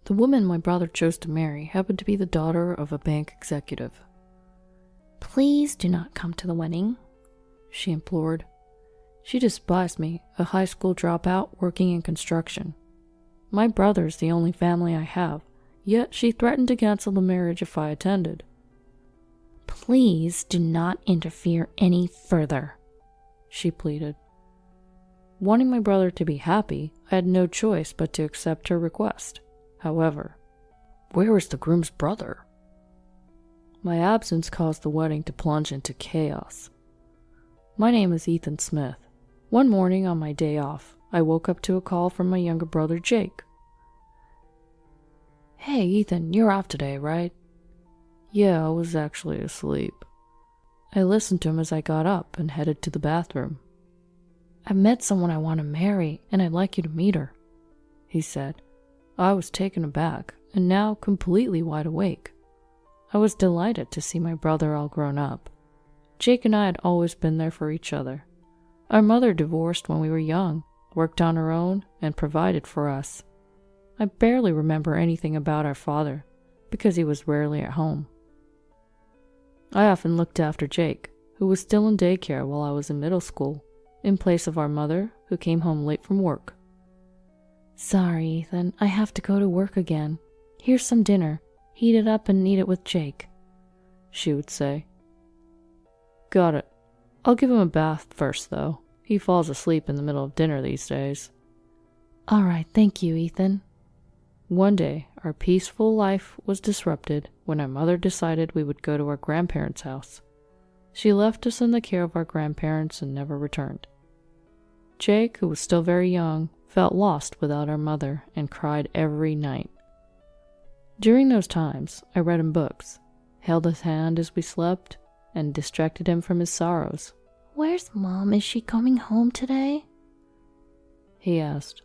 The woman my brother chose to marry happened to be the daughter of a bank executive. "Please do not come to the wedding," she implored. She despised me, a high school dropout working in construction. My brother's the only family I have, yet she threatened to cancel the marriage if I attended. "Please do not interfere any further," she pleaded. Wanting my brother to be happy, I had no choice but to accept her request. However, where was the groom's brother? My absence caused the wedding to plunge into chaos. My name is Ethan Smith. One morning on my day off, I woke up to a call from my younger brother Jake. "Hey Ethan, you're off today, right?" Yeah, I was actually asleep. I listened to him as I got up and headed to the bathroom. "I met someone I want to marry, and I'd like you to meet her," he said. I was taken aback, and now completely wide awake. I was delighted to see my brother all grown up. Jake and I had always been there for each other. Our mother divorced when we were young, worked on her own, and provided for us. I barely remember anything about our father, because he was rarely at home. I often looked after Jake, who was still in daycare while I was in middle school, in place of our mother, who came home late from work. "Sorry, Ethan, I have to go to work again. Here's some dinner. Heat it up and eat it with Jake," she would say. Got it. I'll give him a bath first, though. He falls asleep in the middle of dinner these days. "All right, thank you, Ethan." One day, our peaceful life was disrupted when our mother decided we would go to our grandparents' house. She left us in the care of our grandparents and never returned. Jake, who was still very young, felt lost without our mother and cried every night. During those times, I read him books, held his hand as we slept, and distracted him from his sorrows. "Where's Mom? Is she coming home today?" he asked.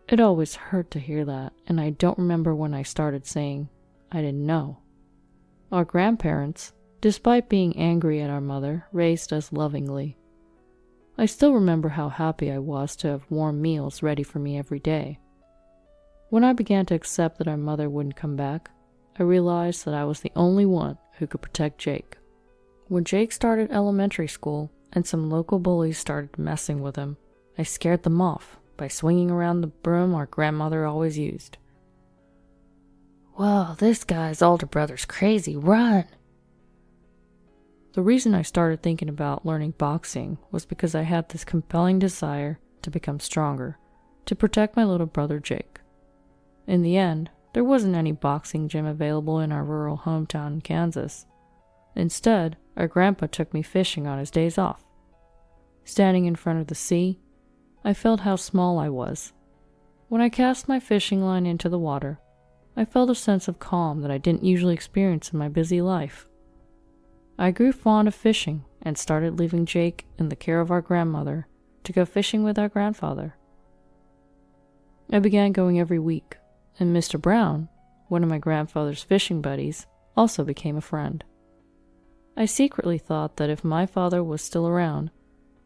It always hurt to hear that, and I don't remember when I started saying I didn't know. Our grandparents, despite being angry at our mother, raised us lovingly. I still remember how happy I was to have warm meals ready for me every day. When I began to accept that our mother wouldn't come back, I realized that I was the only one who could protect Jake. When Jake started elementary school and some local bullies started messing with him, I scared them off by swinging around the broom our grandmother always used. "Whoa, this guy's older brother's crazy, run!" The reason I started thinking about learning boxing was because I had this compelling desire to become stronger, to protect my little brother Jake. In the end, there wasn't any boxing gym available in our rural hometown in Kansas. Instead, our grandpa took me fishing on his days off. Standing in front of the sea, I felt how small I was. When I cast my fishing line into the water, I felt a sense of calm that I didn't usually experience in my busy life. I grew fond of fishing and started leaving Jake in the care of our grandmother to go fishing with our grandfather. I began going every week, and Mr. Brown, one of my grandfather's fishing buddies, also became a friend. I secretly thought that if my father was still around,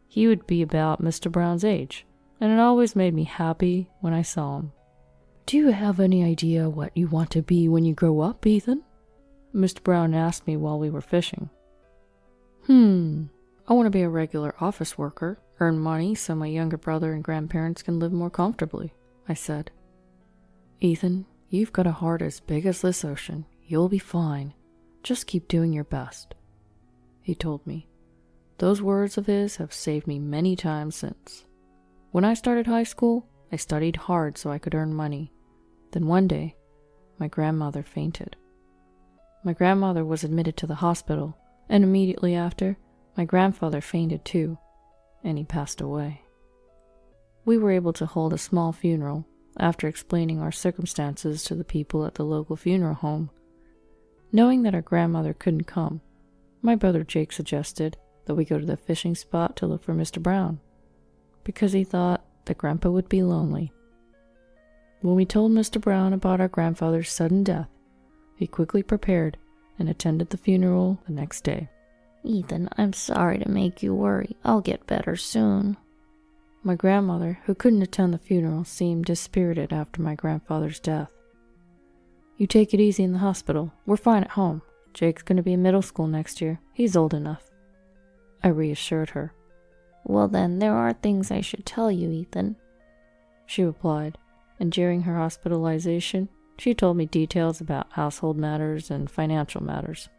he would be about Mr. Brown's age, and it always made me happy when I saw him. "Do you have any idea what you want to be when you grow up, Ethan?" Mr. Brown asked me while we were fishing. I want to be a regular office worker, earn money so my younger brother and grandparents can live more comfortably," I said. "Ethan, you've got a heart as big as this ocean. You'll be fine. Just keep doing your best," he told me. Those words of his have saved me many times since. When I started high school, I studied hard so I could earn money. Then one day, my grandmother fainted. My grandmother was admitted to the hospital, and immediately after, my grandfather fainted too, and he passed away. We were able to hold a small funeral after explaining our circumstances to the people at the local funeral home. Knowing that our grandmother couldn't come, my brother Jake suggested that we go to the fishing spot to look for Mr. Brown, because he thought that Grandpa would be lonely. When we told Mr. Brown about our grandfather's sudden death, he quickly prepared and attended the funeral the next day. "Ethan, I'm sorry to make you worry. I'll get better soon." My grandmother, who couldn't attend the funeral, seemed dispirited after my grandfather's death. You take it easy in the hospital. We're fine at home. Jake's going to be in middle school next year. He's old enough. I reassured her. Well then, there are things I should tell you, Ethan, she replied, and during her hospitalization, she told me details about household matters and financial matters.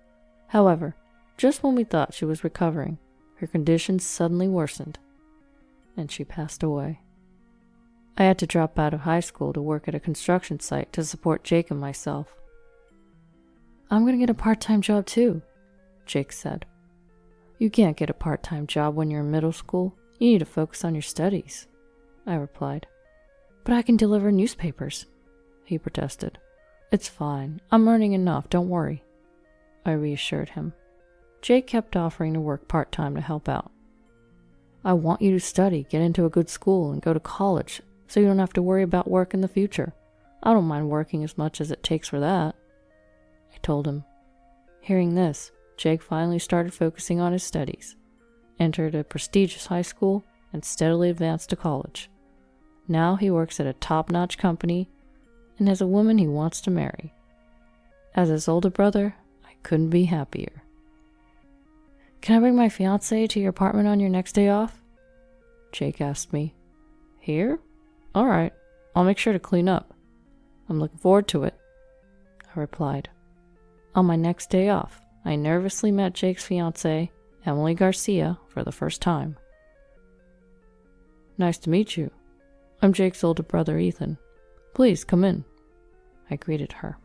However, just when we thought she was recovering, her condition suddenly worsened, and she passed away. I had to drop out of high school to work at a construction site to support Jake and myself. I'm going to get a part-time job too, Jake said. You can't get a part-time job when you're in middle school. You need to focus on your studies, I replied. But I can deliver newspapers, he protested. It's fine. I'm earning enough, don't worry, I reassured him. Jake kept offering to work part-time to help out. I want you to study, get into a good school, and go to college, so you don't have to worry about work in the future. I don't mind working as much as it takes for that, I told him. Hearing this, Jake finally started focusing on his studies, entered a prestigious high school, and steadily advanced to college. Now he works at a top-notch company and has a woman he wants to marry. As his older brother, I couldn't be happier. Can I bring my fiancé to your apartment on your next day off? Jake asked me. Here? All right, I'll make sure to clean up. I'm looking forward to it, I replied. On my next day off, I nervously met Jake's fiancée, Emily Garcia, for the first time. Nice to meet you. I'm Jake's older brother, Ethan. Please come in, I greeted her.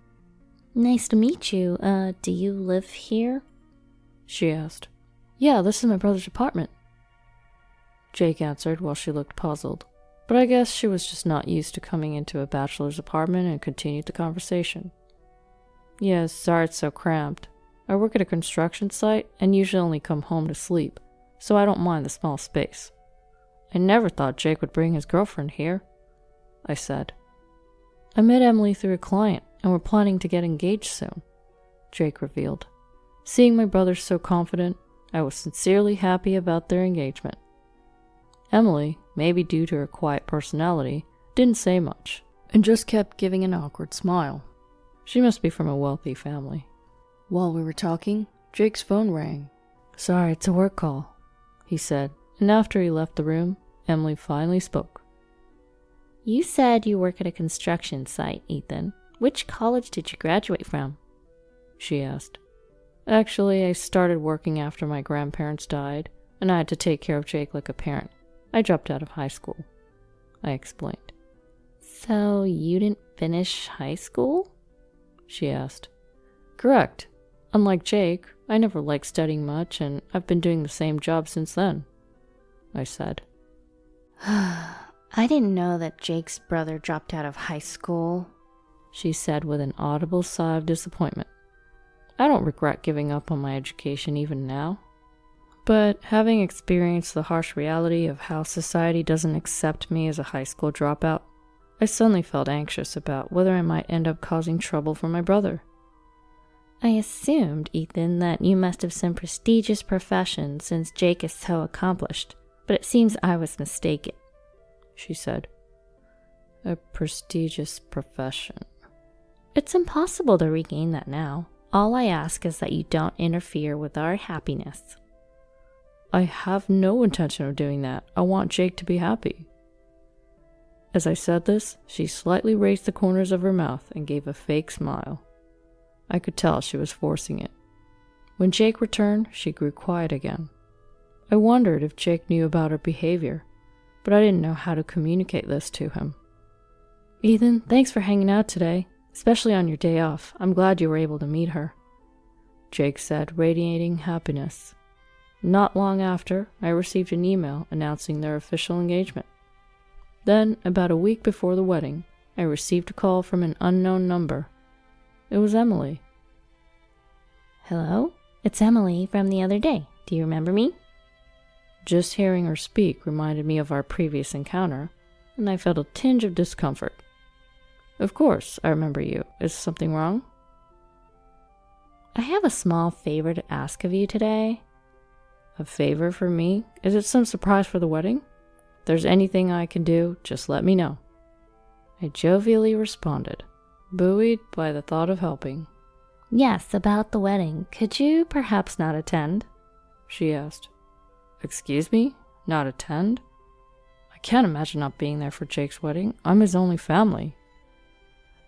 Nice to meet you. Do you live here? She asked. Yeah, this is my brother's apartment, Jake answered while she looked puzzled. But I guess she was just not used to coming into a bachelor's apartment and continued the conversation. Yes, sorry it's so cramped. I work at a construction site and usually only come home to sleep, so I don't mind the small space. I never thought Jake would bring his girlfriend here, I said. I met Emily through a client and we're planning to get engaged soon, Jake revealed. Seeing my brother so confident, I was sincerely happy about their engagement. Emily, maybe due to her quiet personality, didn't say much, and just kept giving an awkward smile. She must be from a wealthy family. While we were talking, Jake's phone rang. Sorry, it's a work call, he said, and after he left the room, Emily finally spoke. You said you work at a construction site, Ethan. Which college did you graduate from? She asked. Actually, I started working after my grandparents died, and I had to take care of Jake like a parent. I dropped out of high school, I explained. So you didn't finish high school? She asked. Correct. Unlike Jake, I never liked studying much, and I've been doing the same job since then, I said. I didn't know that Jake's brother dropped out of high school, she said with an audible sigh of disappointment. I don't regret giving up on my education even now. But having experienced the harsh reality of how society doesn't accept me as a high school dropout, I suddenly felt anxious about whether I might end up causing trouble for my brother. I assumed, Ethan, that you must have some prestigious profession since Jake is so accomplished, but it seems I was mistaken, she said. A prestigious profession. It's impossible to regain that now. All I ask is that you don't interfere with our happiness. I have no intention of doing that. I want Jake to be happy. As I said this, she slightly raised the corners of her mouth and gave a fake smile. I could tell she was forcing it. When Jake returned, she grew quiet again. I wondered if Jake knew about her behavior, but I didn't know how to communicate this to him. Ethan, thanks for hanging out today, especially on your day off. I'm glad you were able to meet her, Jake said, radiating happiness. Not long after, I received an email announcing their official engagement. Then, about a week before the wedding, I received a call from an unknown number. It was Emily. Hello? It's Emily from the other day. Do you remember me? Just hearing her speak reminded me of our previous encounter, and I felt a tinge of discomfort. Of course, I remember you. Is something wrong? I have a small favor to ask of you today. A favor for me? Is it some surprise for the wedding? If there's anything I can do, just let me know, I jovially responded. buoyed by the thought of helping. Yes, about the wedding. Could you perhaps not attend? She asked. Excuse me? Not attend? I can't imagine not being there for Jake's wedding. I'm his only family.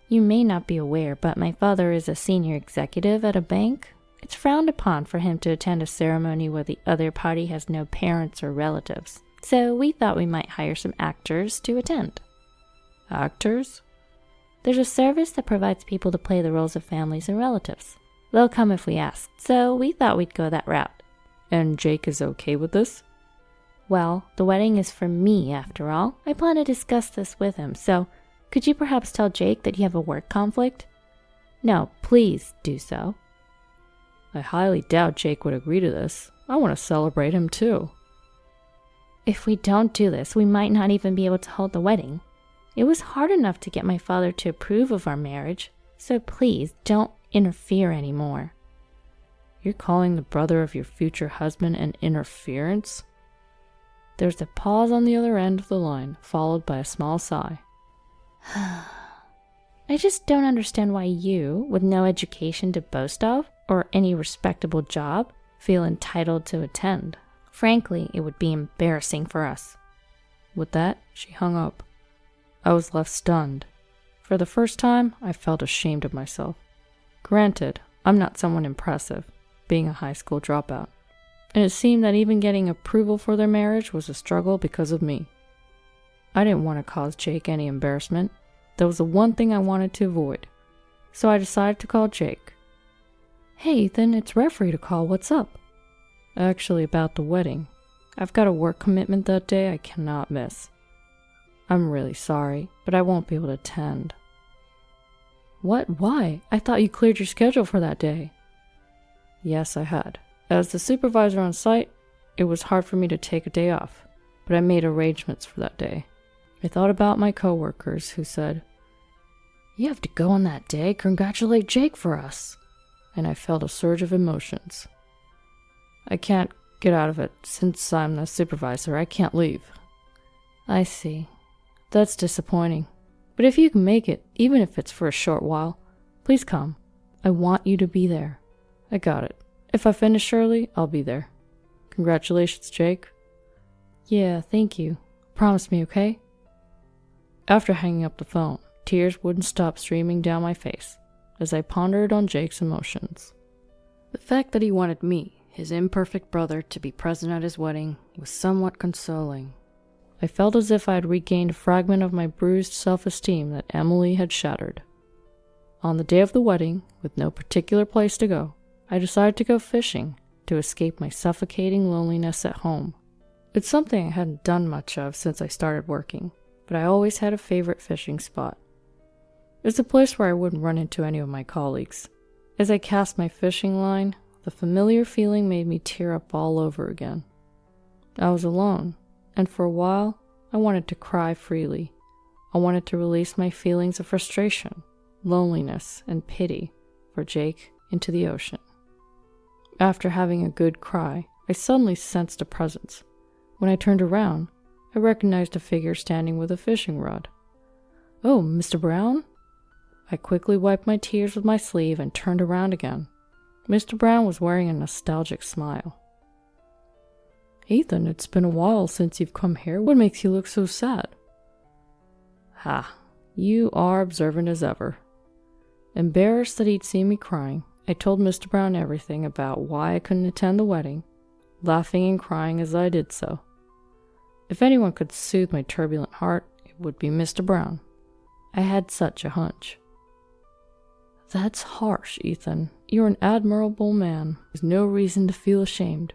You may not be aware, but my father is a senior executive at a bank. It's frowned upon for him to attend a ceremony where the other party has no parents or relatives. So we thought we might hire some actors to attend. Actors? There's a service that provides people to play the roles of families and relatives. They'll come if we ask, so we thought we'd go that route. And Jake is okay with this? Well, the wedding is for me, after all. I plan to discuss this with him, so could you perhaps tell Jake that you have a work conflict? No, please do so. I highly doubt Jake would agree to this. I want to celebrate him too. If we don't do this, we might not even be able to hold the wedding. It was hard enough to get my father to approve of our marriage, so please don't interfere anymore. You're calling the brother of your future husband an interference? There's a pause on the other end of the line, followed by a small sigh. I just don't understand why you, with no education to boast of, or any respectable job, feel entitled to attend. Frankly, it would be embarrassing for us. With that, she hung up. I was left stunned. For the first time, I felt ashamed of myself. Granted, I'm not someone impressive, being a high school dropout, and it seemed that even getting approval for their marriage was a struggle because of me. I didn't want to cause Jake any embarrassment. That was the one thing I wanted to avoid. So I decided to call Jake. Hey Ethan, it's referee to call, what's up? Actually, about the wedding. I've got a work commitment that day I cannot miss. I'm really sorry, but I won't be able to attend. What? Why? I thought you cleared your schedule for that day. Yes, I had. As the supervisor on site, it was hard for me to take a day off, but I made arrangements for that day. I thought about my coworkers who said, "You have to go on that day, congratulate Jake for us." And I felt a surge of emotions. I can't get out of it. Since I'm the supervisor, I can't leave. I see. That's disappointing. But if you can make it, even if it's for a short while, please come. I want you to be there. I got it. If I finish early, I'll be there. Congratulations, Jake. Yeah, thank you. Promise me, okay? After hanging up the phone, tears wouldn't stop streaming down my face as I pondered on Jake's emotions. The fact that he wanted me, his imperfect brother, to be present at his wedding was somewhat consoling. I felt as if I had regained a fragment of my bruised self-esteem that Emily had shattered. On the day of the wedding, with no particular place to go, I decided to go fishing to escape my suffocating loneliness at home. It's something I hadn't done much of since I started working, but I always had a favorite fishing spot. It's a place where I wouldn't run into any of my colleagues. As I cast my fishing line, the familiar feeling made me tear up all over again. I was alone, and for a while, I wanted to cry freely. I wanted to release my feelings of frustration, loneliness, and pity for Jake into the ocean. After having a good cry, I suddenly sensed a presence. When I turned around, I recognized a figure standing with a fishing rod. "Oh, Mr. Brown?" I quickly wiped my tears with my sleeve and turned around again. Mr. Brown was wearing a nostalgic smile. "Ethan, it's been a while since you've come here. What makes you look so sad?" "Ha, you are observant as ever." Embarrassed that he'd seen me crying, I told Mr. Brown everything about why I couldn't attend the wedding, laughing and crying as I did so. If anyone could soothe my turbulent heart, it would be Mr. Brown. I had such a hunch. "That's harsh, Ethan. You're an admirable man. There's no reason to feel ashamed.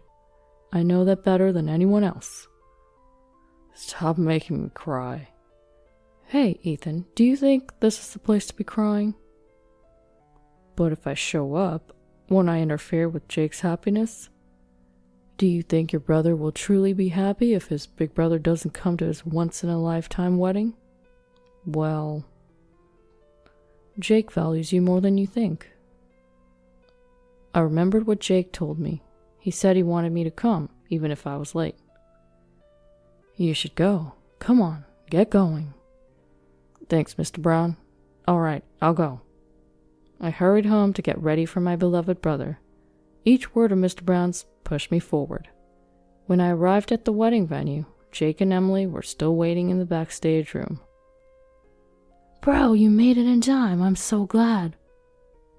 I know that better than anyone else." Stop making me cry. "Hey, Ethan, do you think this is the place to be crying?" "But if I show up, won't I interfere with Jake's happiness? Do you think your brother will truly be happy if his big brother doesn't come to his once-in-a-lifetime wedding?" "Well, Jake values you more than you think." I remembered what Jake told me. He said he wanted me to come, even if I was late. "You should go. Come on, get going." "Thanks, Mr. Brown. All right, I'll go. I hurried home to get ready for my beloved brother. Each word of Mr. Brown's pushed me forward. When I arrived at the wedding venue, Jake and Emily were still waiting in the backstage room. Bro, you made it in time. I'm so glad.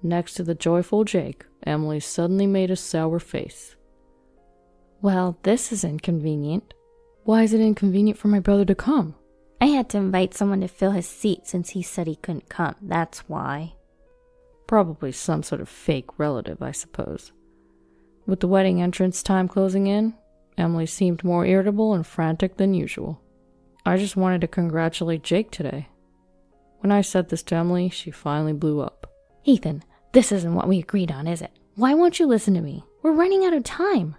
Next to the joyful Jake, Emily suddenly made a sour face. Well, this is inconvenient. Why is it inconvenient for my brother to come? I had to invite someone to fill his seat since he said he couldn't come. That's why. Probably some sort of fake relative, I suppose. With the wedding entrance time closing in, Emily seemed more irritable and frantic than usual. I just wanted to congratulate Jake today. When I said this to Emily, she finally blew up. Ethan, this isn't what we agreed on, is it? Why won't you listen to me? We're running out of time.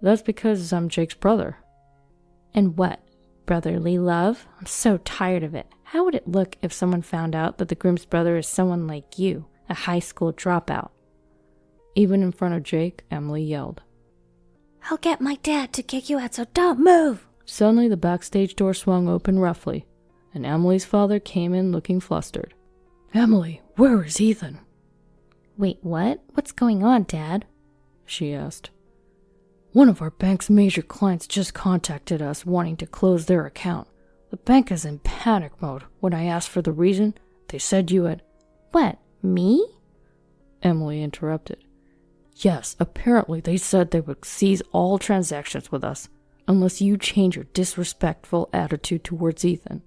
That's because I'm Jake's brother. And what? Brotherly love? I'm so tired of it. How would it look if someone found out that the groom's brother is someone like you, a high school dropout? Even in front of Jake, Emily yelled. I'll get my dad to kick you out, so don't move! Suddenly, the backstage door swung open roughly, and Emily's father came in looking flustered. Emily, where is Ethan? Wait, what? What's going on, Dad? She asked. One of our bank's major clients just contacted us wanting to close their account. The bank is in panic mode. When I asked for the reason, they said you had... What, me? Emily interrupted. Yes, apparently they said they would seize all transactions with us, unless you change your disrespectful attitude towards Ethan.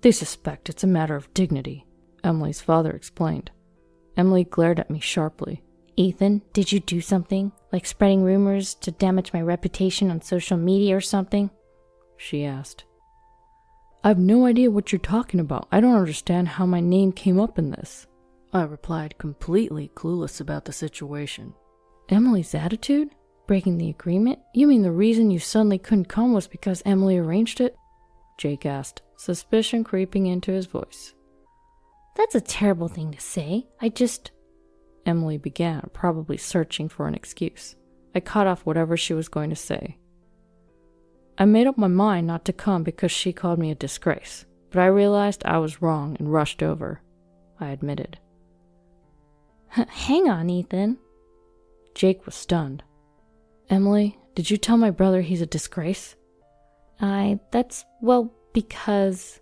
They suspect it's a matter of dignity, Emily's father explained. Emily glared at me sharply. Ethan, did you do something? Like spreading rumors to damage my reputation on social media or something? She asked. I have no idea what you're talking about. I don't understand how my name came up in this. I replied, completely clueless about the situation. Emily's attitude? Breaking the agreement? You mean the reason you suddenly couldn't come was because Emily arranged it? Jake asked, suspicion creeping into his voice. That's a terrible thing to say. Emily began, probably searching for an excuse. I cut off whatever she was going to say. I made up my mind not to come because she called me a disgrace, but I realized I was wrong and rushed over. I admitted. Hang on, Ethan. Jake was stunned. Emily, did you tell my brother he's a disgrace? Because...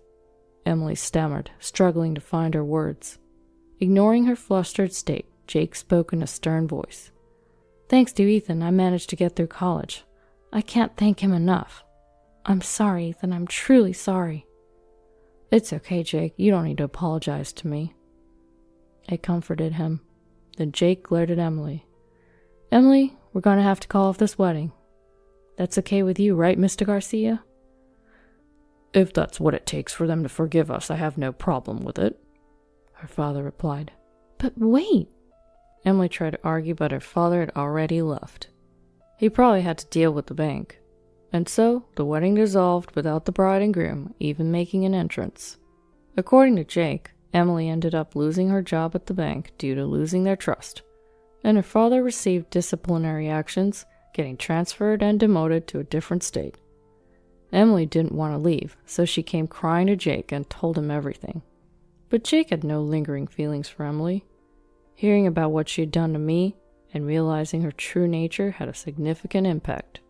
Emily stammered, struggling to find her words. Ignoring her flustered state, Jake spoke in a stern voice. Thanks to Ethan, I managed to get through college. I can't thank him enough. I'm sorry, Ethan. I'm truly sorry. It's okay, Jake. You don't need to apologize to me. I comforted him. Then Jake glared at Emily. Emily, we're going to have to call off this wedding. That's okay with you, right, Mr. Garcia? If that's what it takes for them to forgive us, I have no problem with it, her father replied. But wait. Emily tried to argue, but her father had already left. He probably had to deal with the bank. And so, the wedding dissolved without the bride and groom even making an entrance. According to Jake, Emily ended up losing her job at the bank due to losing their trust, and her father received disciplinary actions, getting transferred and demoted to a different state. Emily didn't want to leave, so she came crying to Jake and told him everything. But Jake had no lingering feelings for Emily. Hearing about what she had done to me and realizing her true nature had a significant impact.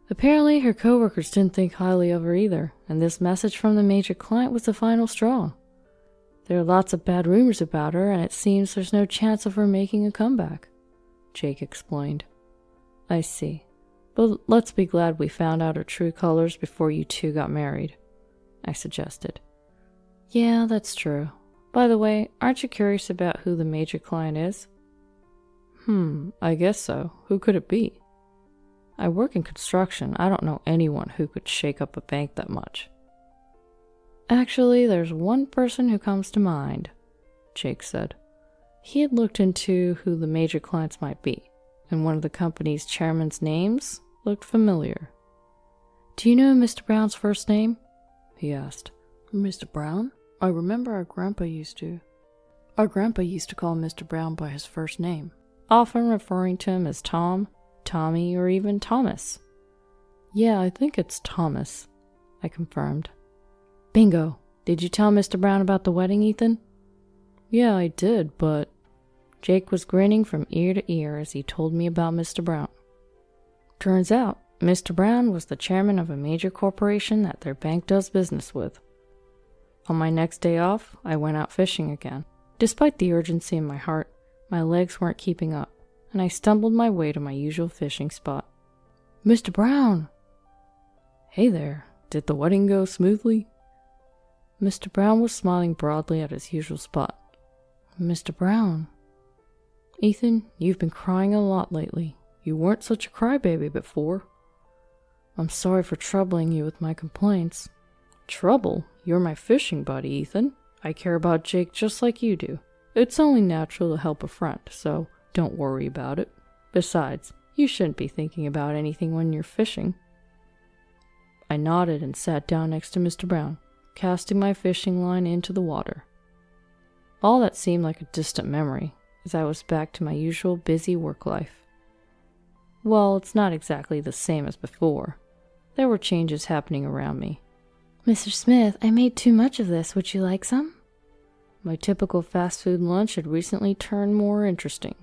Apparently, her coworkers didn't think highly of her either, and this message from the major client was the final straw. There are lots of bad rumors about her, and it seems there's no chance of her making a comeback, Jake explained. I see. But let's be glad we found out her true colors before you two got married, I suggested. Yeah, that's true. By the way, aren't you curious about who the major client is? I guess so. Who could it be? I work in construction. I don't know anyone who could shake up a bank that much. Actually, there's one person who comes to mind, Jake said. He had looked into who the major clients might be, and one of the company's chairman's names looked familiar. Do you know Mr. Brown's first name? He asked. Mr. Brown? I remember our grandpa used to call Mr. Brown by his first name, often referring to him as Tom, Tommy, or even Thomas. Yeah, I think it's Thomas, I confirmed. Bingo! Did you tell Mr. Brown about the wedding, Ethan? Yeah, I did, but... Jake was grinning from ear to ear as he told me about Mr. Brown. Turns out, Mr. Brown was the chairman of a major corporation that their bank does business with. On my next day off, I went out fishing again. Despite the urgency in my heart, my legs weren't keeping up, and I stumbled my way to my usual fishing spot. Mr. Brown! Hey there, did the wedding go smoothly? Mr. Brown was smiling broadly at his usual spot. Mr. Brown. Ethan, you've been crying a lot lately. You weren't such a crybaby before. I'm sorry for troubling you with my complaints. Trouble? You're my fishing buddy, Ethan. I care about Jake just like you do. It's only natural to help a friend, so don't worry about it. Besides, you shouldn't be thinking about anything when you're fishing. I nodded and sat down next to Mr. Brown, casting my fishing line into the water. All that seemed like a distant memory, as I was back to my usual busy work life. Well, it's not exactly the same as before. There were changes happening around me. Mr. Smith, I made too much of this. Would you like some? My typical fast food lunch had recently turned more interesting.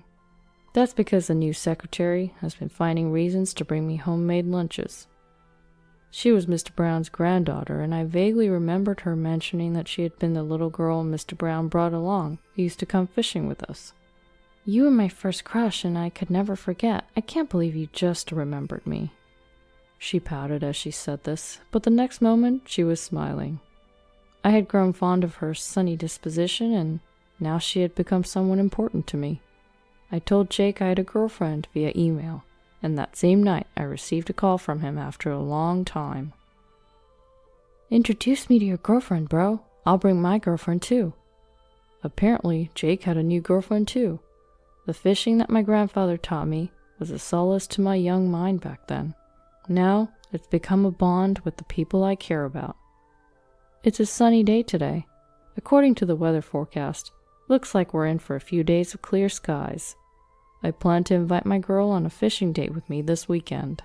That's because the new secretary has been finding reasons to bring me homemade lunches. She was Mr. Brown's granddaughter, and I vaguely remembered her mentioning that she had been the little girl Mr. Brown brought along who used to come fishing with us. You were my first crush, and I could never forget. I can't believe you just remembered me. She pouted as she said this, but the next moment she was smiling. I had grown fond of her sunny disposition, and now she had become someone important to me. I told Jake I had a girlfriend via email, and that same night I received a call from him after a long time. Introduce me to your girlfriend, bro. I'll bring my girlfriend too. Apparently, Jake had a new girlfriend too. The fishing that my grandfather taught me was a solace to my young mind back then. Now, it's become a bond with the people I care about. It's a sunny day today. According to the weather forecast, looks like we're in for a few days of clear skies. I plan to invite my girl on a fishing date with me this weekend.